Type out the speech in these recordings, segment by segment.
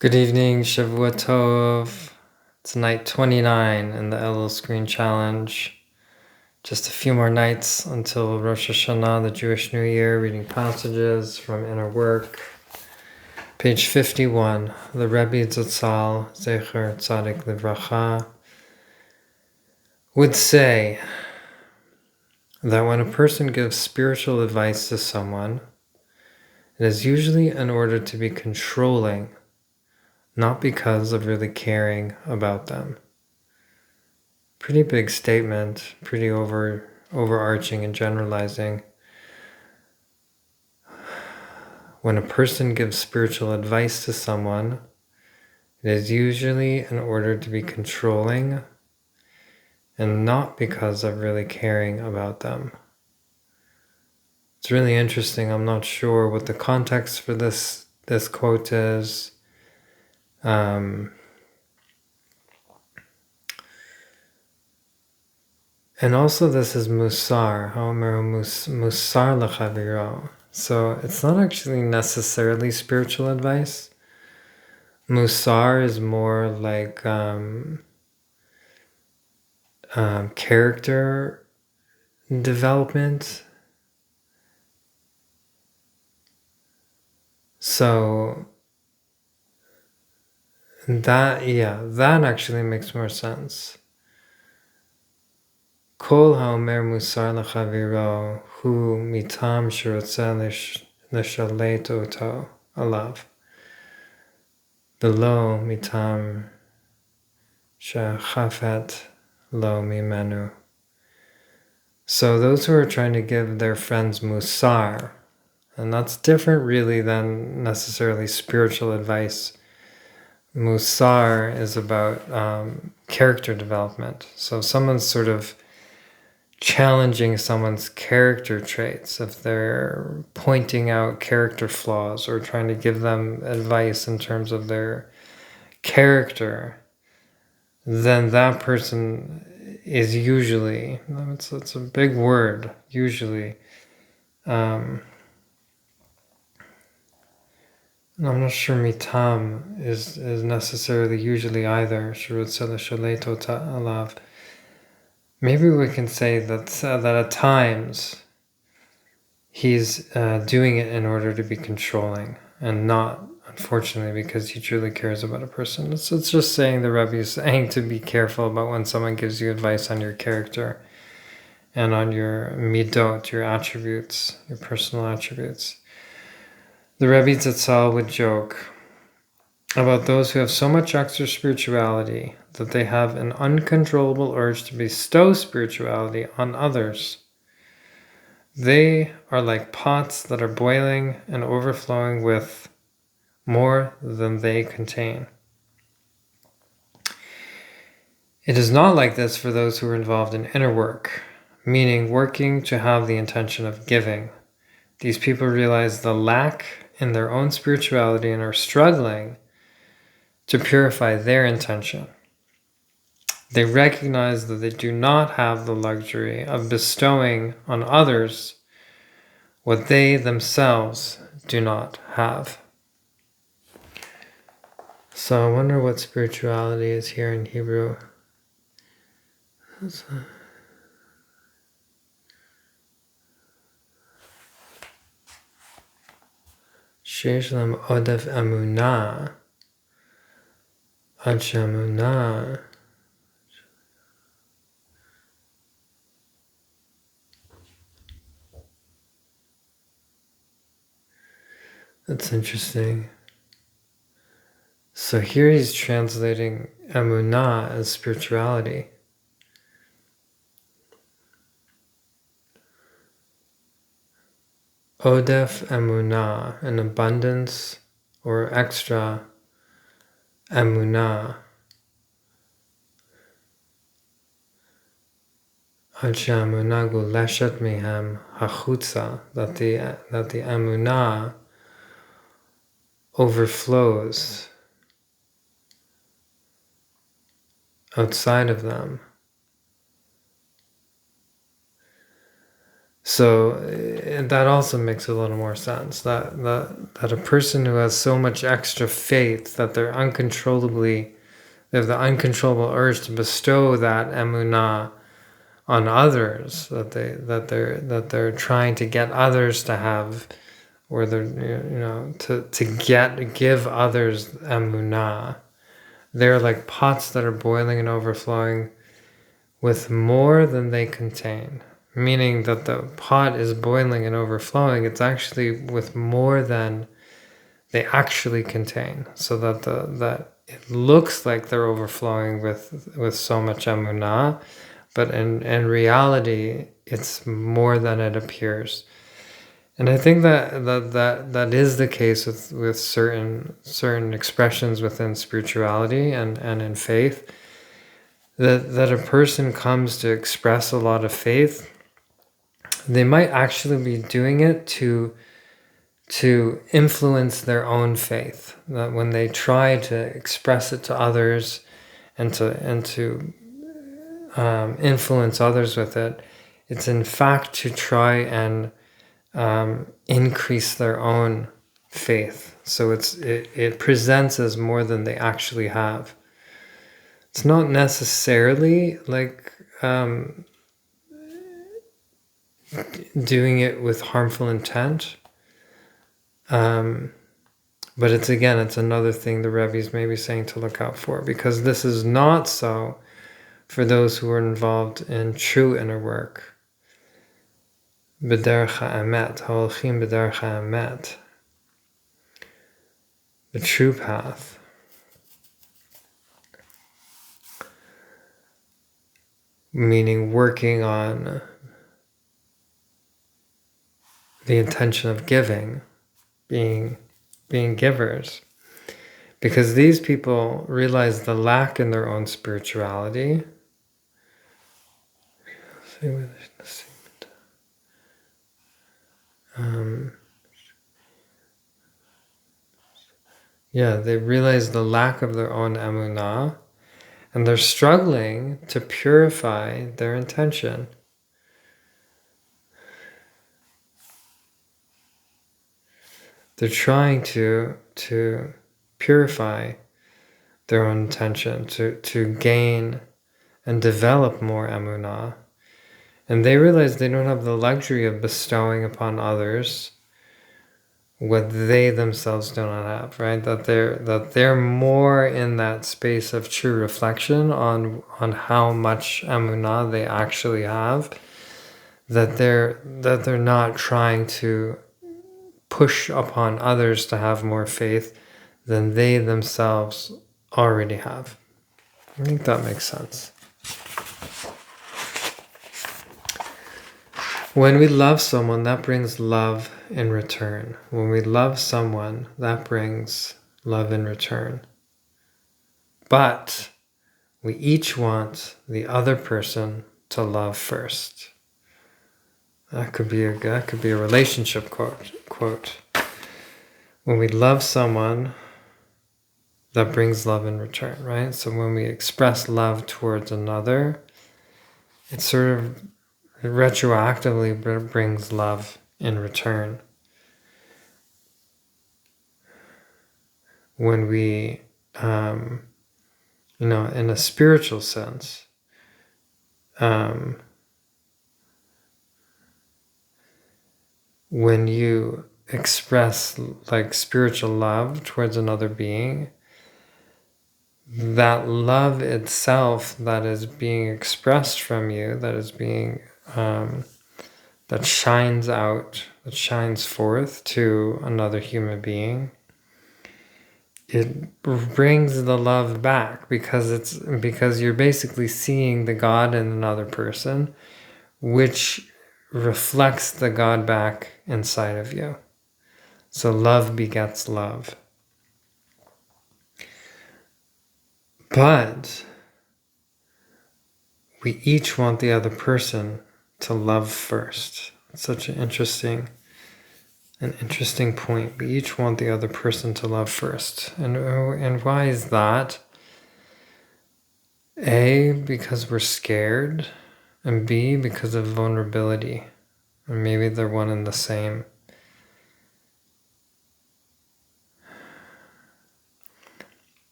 Good evening, Shavua Tov. It's night 29 in the Elul Screen Challenge. Just a few more nights until Rosh Hashanah, the Jewish New Year, reading passages from Inner Work. Page 51, the Rebbe Zatzal, Zecher Tzadik Livracha, would say that when a person gives spiritual advice to someone, it is usually in order to be controlling, not because of really caring about them. Pretty big statement, pretty overarching and generalizing. When a person gives spiritual advice to someone, it is usually in order to be controlling and not because of really caring about them. It's really interesting. I'm not sure what the context for this quote is. And also this is musar, ha'omer musar l'chaviro. So it's not actually necessarily spiritual advice. Musar is more like character development. So that actually makes more sense. Kol ha'omer musar l'chaviro hu mitam shirotze l'shalet oto alav. Below mitam shechafet lo mimenu. So those who are trying to give their friends musar, and that's different really than necessarily spiritual advice. Musar is about character development. So if someone's sort of challenging someone's character traits, if they're pointing out character flaws or trying to give them advice in terms of their character, then that person is usually, it's a big word, usually. I'm not sure mitam is necessarily usually either. Maybe we can say that at times he's doing it in order to be controlling and not, unfortunately, because he truly cares about a person. It's just saying, the Rebbe is saying to be careful about when someone gives you advice on your character and on your midot, your attributes, your personal attributes. The Rebbe Zatzal would joke about those who have so much extra spirituality that they have an uncontrollable urge to bestow spirituality on others. They are like pots that are boiling and overflowing with more than they contain. It is not like this for those who are involved in inner work, meaning working to have the intention of giving. These people realize the lack in their own spirituality and are struggling to purify their intention. They recognize that they do not have the luxury of bestowing on others what they themselves do not have. So I wonder what spirituality is here in Hebrew. Sheish lam odef emunah, ad she'emunah That's interesting. So here he's translating emunah as spirituality. Odef emunah, an abundance or extra emunah. Ad she'emunah guleshet mihem hachutza, that the emunah overflows outside of them. So that also makes a little more sense. That a person who has so much extra faith that they have the uncontrollable urge to bestow that emunah on others, that they're trying to get others to have, or they're to give others emunah. They're like pots that are boiling and overflowing with more than they contain. Meaning that the pot is boiling and overflowing. It's actually with more than they actually contain. So that it looks like they're overflowing with so much emunah, but in reality, it's more than it appears. And I think that is the case with certain expressions within spirituality and in faith. That a person comes to express a lot of faith, they might actually be doing it to influence their own faith. That when they try to express it to others and to influence others with it, it's in fact to try and increase their own faith. So it presents as more than they actually have. It's not necessarily like doing it with harmful intent. But it's another thing the Rebbe is maybe saying to look out for, because this is not so for those who are involved in true inner work. B'derech ha'emet, ha'olchim b'derech ha'emet, the true path. Meaning working on the intention of giving, being givers. Because these people realize the lack in their own spirituality. They realize the lack of their own emunah, and they're struggling to purify their intention. They're trying to purify their own intention, to gain and develop more emunah. And they realize they don't have the luxury of bestowing upon others what they themselves do not have, right? That they're more in that space of true reflection on how much emunah they actually have. That they're not trying to push upon others to have more faith than they themselves already have. I think that makes sense. When we love someone, that brings love in return. When we love someone, that brings love in return. But we each want the other person to love first. That could be a relationship quote. When we love someone, that brings love in return, right? So when we express love towards another, it sort of retroactively brings love in return. When we, in a spiritual sense, when you express like spiritual love towards another being, that love itself that is being expressed from you, that is being that shines out, that shines forth to another human being, it brings the love back, because you're basically seeing the God in another person, which reflects the God back inside of you. So love begets love. But we each want the other person to love first. It's such an interesting point. We each want the other person to love first. And why is that? A, because we're scared, and B, because of vulnerability. or maybe they're one and the same.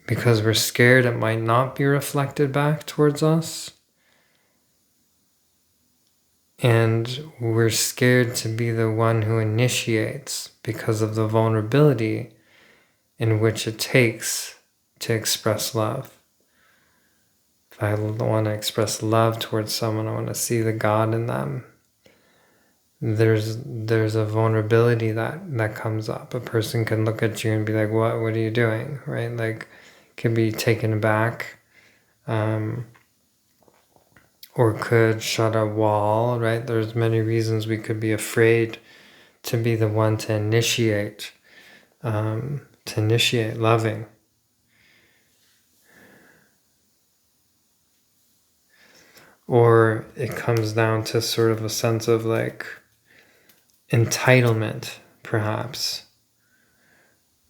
Because we're scared it might not be reflected back towards us. And we're scared to be the one who initiates because of the vulnerability in which it takes to express love. If I want to express love towards someone, I want to see the God in them. There's a vulnerability that comes up. A person can look at you and be like, what are you doing? Right? Like, can be taken aback. Or could shut a wall, right? There's many reasons we could be afraid to be the one to initiate loving. Or it comes down to sort of a sense of like entitlement, perhaps.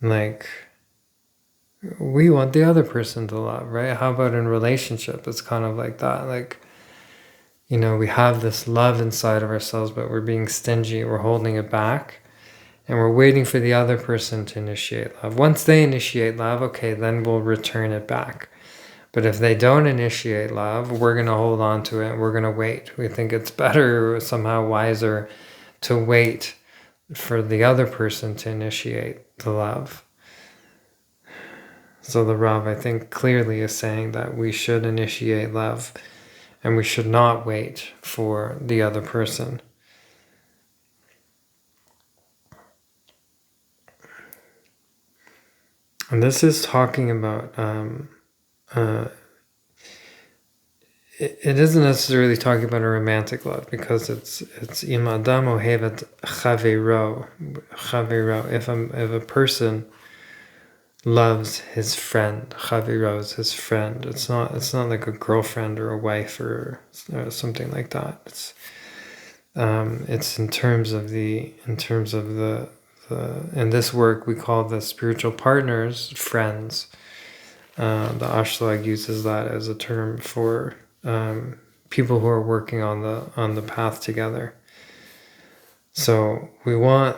Like, we want the other person to love, right? How about in relationship? It's kind of like that. Like, you know, we have this love inside of ourselves, but we're being stingy, we're holding it back, and we're waiting for the other person to initiate love. Once they initiate love, okay, then we'll return it back. But if they don't initiate love, we're going to hold on to it, we're going to wait. We think it's better or somehow wiser to wait for the other person to initiate the love. So the Rav, I think, clearly is saying that we should initiate love. And we should not wait for the other person. And this is talking about, it isn't necessarily talking about a romantic love, because it's im adam ohevet chavero. If a person loves his friend, chavero is his friend. It's not like a girlfriend or a wife or something like that. It's in terms of the in this work we call the spiritual partners friends. The Ashlag uses that as a term for people who are working on the path together. So we want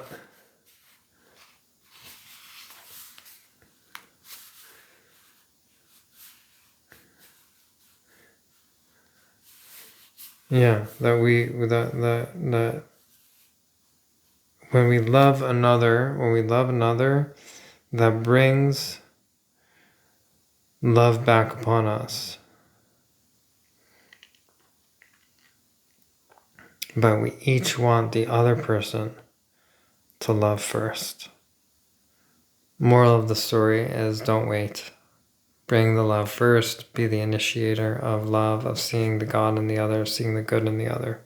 that when we love another, that brings love back upon us. But we each want the other person to love first. Moral of the story is, don't wait. Bring the love first. Be the initiator of love, of seeing the God in the other, seeing the good in the other.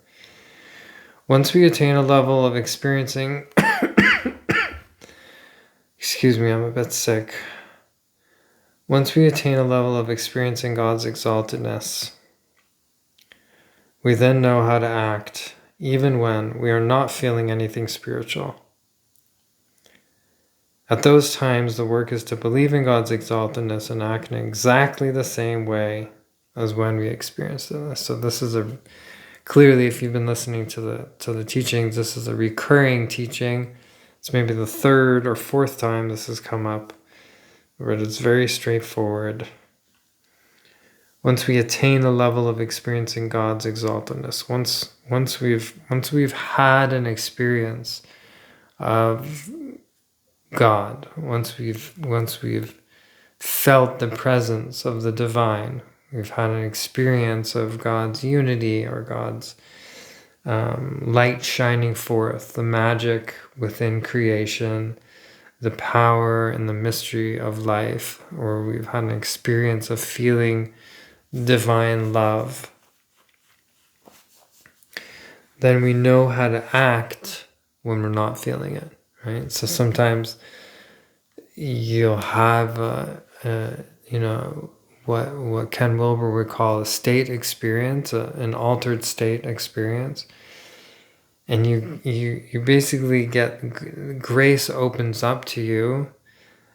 Once we attain a level of experiencing... Excuse me, I'm a bit sick. Once we attain a level of experiencing God's exaltedness, we then know how to act, even when we are not feeling anything spiritual. At those times, the work is to believe in God's exaltedness and act in exactly the same way as when we experienced this. So this is clearly, if you've been listening to the teachings, this is a recurring teaching. It's maybe the third or fourth time this has come up, but it's very straightforward. Once we attain the level of experiencing God's exaltedness, once we've had an experience of God, once we've felt the presence of the divine, we've had an experience of God's unity or God's light shining forth, the magic within creation, the power and the mystery of life, or we've had an experience of feeling divine love, then we know how to act when we're not feeling it, right? So sometimes you'll have, what Ken Wilber would call a state experience, an altered state experience. And you basically get, grace opens up to you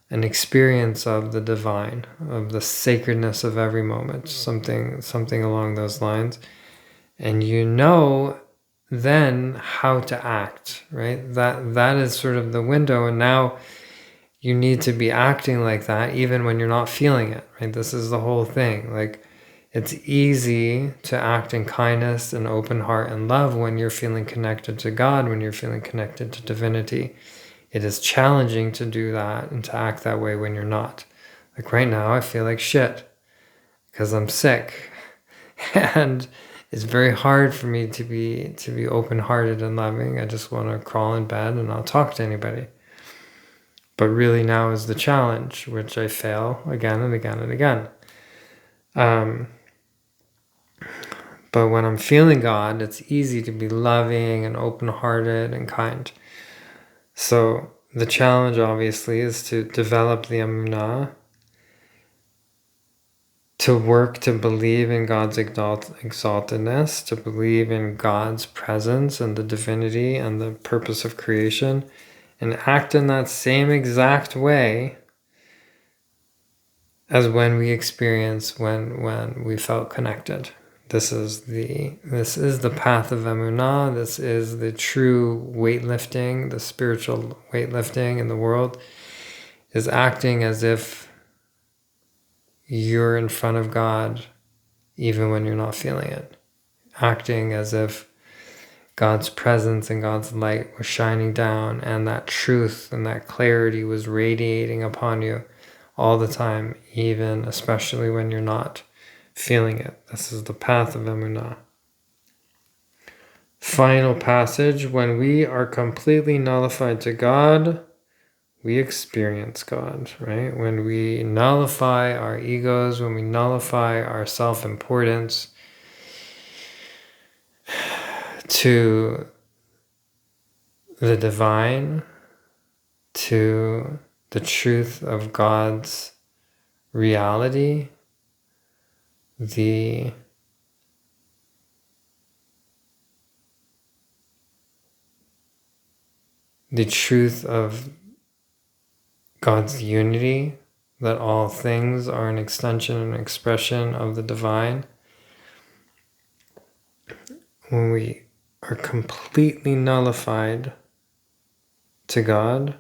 an experience of the divine, of the sacredness of every moment, something along those lines. And you know then how to act, right? That is sort of the window. And now you need to be acting like that even when you're not feeling it, right? This is the whole thing. Like, it's easy to act in kindness and open heart and love when you're feeling connected to God, when you're feeling connected to divinity. It is challenging to do that and to act that way when you're not. Like right now, I feel like shit because I'm sick. And it's very hard for me to be open-hearted and loving. I just want to crawl in bed and not talk to anybody. But really now is the challenge, which I fail again and again and again. But when I'm feeling God, it's easy to be loving and open-hearted and kind. So the challenge, obviously, is to develop the emunah, to work to believe in God's exaltedness, to believe in God's presence and the divinity and the purpose of creation, and act in that same exact way as when we experienced when we felt connected. This is the path of emunah. This is the true weightlifting, the spiritual weightlifting in the world, is acting as if you're in front of God even when you're not feeling it. Acting as if God's presence and God's light was shining down, and that truth and that clarity was radiating upon you all the time, even especially when you're not feeling it. This is the path of emunah. Final passage: when we are completely nullified to God, we experience God, right? When we nullify our egos, when we nullify our self-importance to the divine, to the truth of God's reality, the truth of God's unity, that all things are an extension and expression of the divine. When we are completely nullified to God,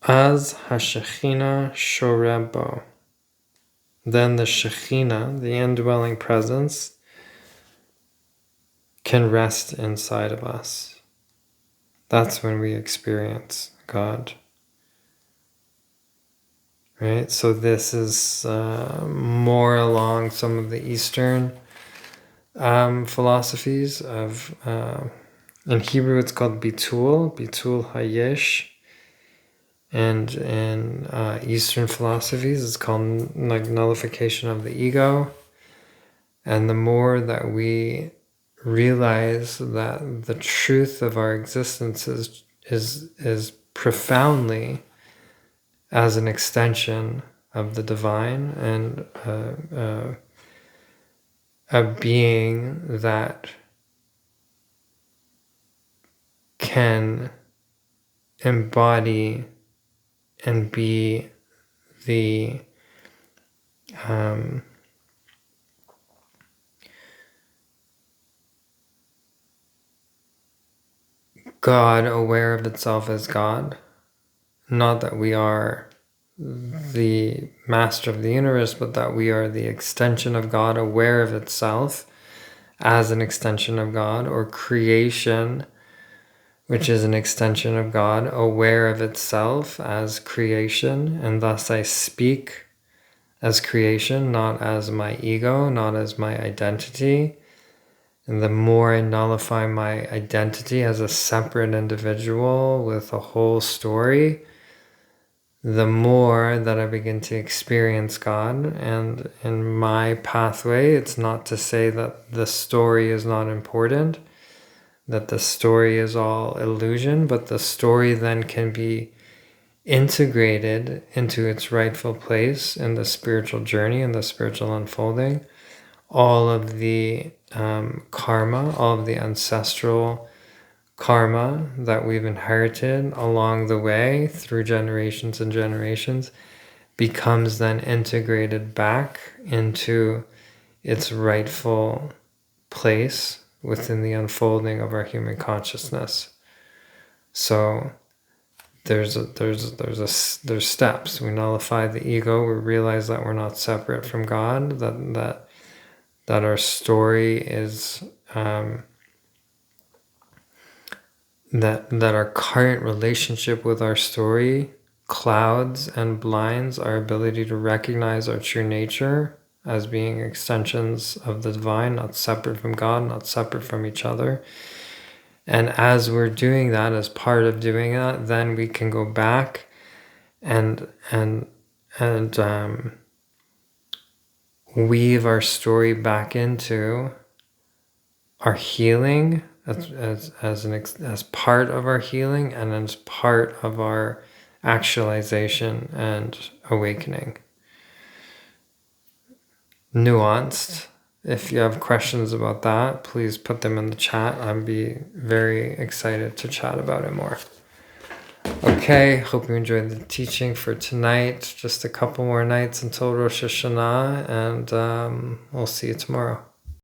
as ha-Shekhinah shoreh bo, then the Shekhinah, the indwelling presence, can rest inside of us. That's when we experience God. Right? So this is more along some of the Eastern philosophies of, in Hebrew it's called bitul hayesh, and in Eastern philosophies it's called like nullification of the ego. And the more that we realize that the truth of our existence is profoundly as an extension of the divine, and a being that can embody and be the God aware of itself as God. Not that we are the master of the universe, but that we are the extension of God, aware of itself as an extension of God, or creation, which is an extension of God, aware of itself as creation, and thus I speak as creation, not as my ego, not as my identity. And the more I nullify my identity as a separate individual with a whole story, the more that I begin to experience God. And in my pathway, it's not to say that the story is not important, that the story is all illusion, but the story then can be integrated into its rightful place in the spiritual journey and the spiritual unfolding. All of the karma, all of the ancestral karma that we've inherited along the way through generations and generations, becomes then integrated back into its rightful place within the unfolding of our human consciousness. So there's steps. We nullify the ego. We realize that we're not separate from God. That our story is that our current relationship with our story clouds and blinds our ability to recognize our true nature as being extensions of the divine, not separate from God, not separate from each other. And as we're doing that, as part of doing that, then we can go back and weave our story back into our healing as part of our healing and as part of our actualization and awakening. Nuanced. If you have questions about that, please put them in the chat. I'd be very excited to chat about it more. Okay, hope you enjoyed the teaching for tonight. Just a couple more nights until Rosh Hashanah, and we'll see you tomorrow.